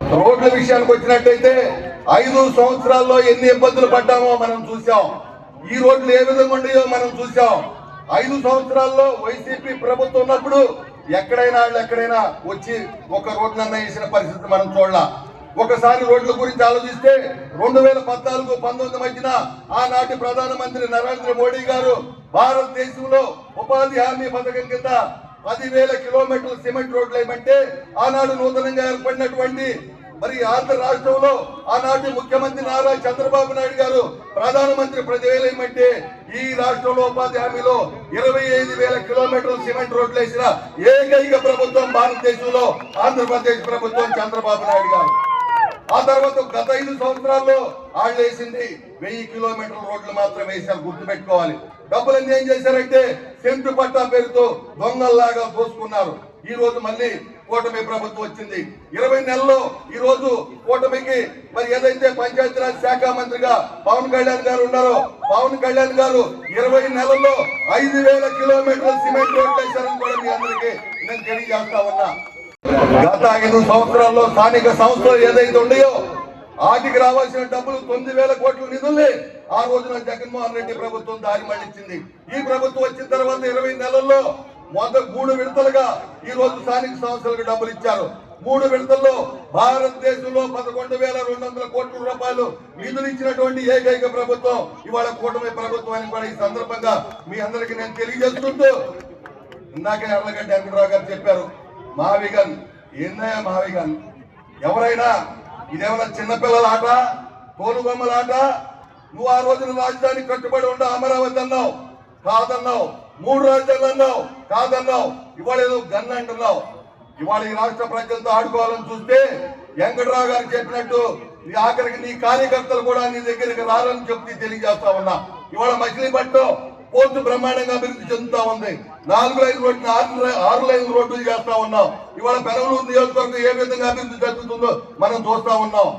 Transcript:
రోడ్ల విషయానికి వచ్చినట్టయితే 5 సంవత్సరాల్లో ఎన్ని ఇబ్బందులు పడ్డామో మనం చూసాం. ఈ రోడ్లు ఏ విధంగా ఉండేయో మనం చూసాం. 5 సంవత్సరాల్లో వైసీపీ ప్రభుత్వం ఉన్నప్పుడు ఎక్కడైనా వచ్చి ఒక రోడ్లన్నా వేసిన పరిస్థితి మనం చూడాల. ఒకసారి రోడ్ల గురించి ఆలోచిస్తే 2014-19 మధ్యన ఆనాటి ప్రధానమంత్రి నరేంద్ర మోడీ గారు భారతదేశంలో ఉపాధి హామీ పథకం కింద 10,000 కిలోమీటర్ల సిమెంట్ రోడ్లు ఏమంటే ఆనాడు నూతనంగా ఏర్పడినటువంటి మరి ఆంధ్ర రాష్ట్రంలో ఆనాటి ముఖ్యమంత్రి నారా చంద్రబాబు నాయుడు గారు ప్రధానమంత్రి 10,000 ఏమంటే ఈ రాష్ట్రంలో ఉపాధి హామీలో 25,000 కిలోమీటర్ల సిమెంట్ రోడ్లు వేసిన ఏకైక ప్రభుత్వం భారతదేశంలో ఆంధ్రప్రదేశ్ ప్రభుత్వం చంద్రబాబు నాయుడు గారు. ఆ తర్వాత గత 5 సంవత్సరాల్లో వాళ్ళు వేసింది 1000 కిలోమీటర్ల రోడ్లు మాత్రం వేశారు. గుర్తుపెట్టుకోవాలి. డబ్బులన్నీ ఏం చేశారంటే సెంటు పట్టా పేరుతో దొంగల్లాగా దోసుకున్నారు. ఈ రోజు మళ్ళీ కూటమి ప్రభుత్వం వచ్చింది. 20 నెలల్లో ఈ రోజు కూటమికి మరి ఏదైతే పంచాయతీరాజ్ శాఖ మంత్రిగా పవన్ కళ్యాణ్ గారు ఉన్నారో పవన్ కళ్యాణ్ గారు 20 నెలల్లో 5,000 కిలోమీటర్ల సిమెంట్ రోడ్లు వేశారని కూడా మీ అందరికీ నేను తెలియజేస్తా ఉన్నా. గత 5 సంవత్సరాల్లో స్థానిక సంస్థలు ఏదైతే ఉన్నాయో వాటికి రావాల్సిన డబ్బులు 9,000 కోట్ల నిధుల్ని ఆ రోజున జగన్మోహన్ రెడ్డి ప్రభుత్వం దారి మళ్లించింది. ఈ ప్రభుత్వం వచ్చిన తర్వాత 20 నెలల్లో మొదటి 3 విడతలుగా ఈ రోజు స్థానిక సంస్థలకు డబ్బులు ఇచ్చారు. 3 విడతల్లో భారతదేశంలో 11,200 కోట్ల రూపాయలు నిధులు ఇచ్చినటువంటి ఏకైక ప్రభుత్వం ఇవాళ కూటమి ప్రభుత్వం అని కూడా ఈ సందర్భంగా మీ అందరికీ నేను తెలియజేస్తుంటూ, ఇందాకే ఎర్లగడ్డ వెంకటరావు గారు చెప్పారు మావిగన్. ఏందయ్యా మావిగన్? ఎవరైనా ఇదేమన్నా చిన్నపిల్లల ఆట, తోలుబొమ్మల ఆట? నువ్వు ఆ రోజున రాజధాని కట్టుబడి ఉండ అమరావతి అన్నావు, కాదన్నావు. 3 రాజధానులు అన్నావు, కాదన్నావు. ఇవాళ ఏదో గన్ అంటున్నావు. ఇవాళ ఈ రాష్ట్ర ప్రజలతో ఆడుకోవాలని చూస్తే వెంకటరావు గారు చెప్పినట్టు ఆఖరికి నీ కార్యకర్తలు కూడా నీ దగ్గరికి రారని చెప్పి తెలియజేస్తా ఉన్నా. ఇవాళ మచిలీపట్నం పోర్టు బ్రహ్మాండంగా అభివృద్ధి చెందుతా ఉంది. 4 లైన్ రోడ్లు 6 లైన్ రోడ్లు చేస్తా ఉన్నాం. ఇవాళ పెనమలూరు నియోజకవర్గం ఏ విధంగా అభివృద్ధి జరుగుతుందో మనం చూస్తా ఉన్నాం.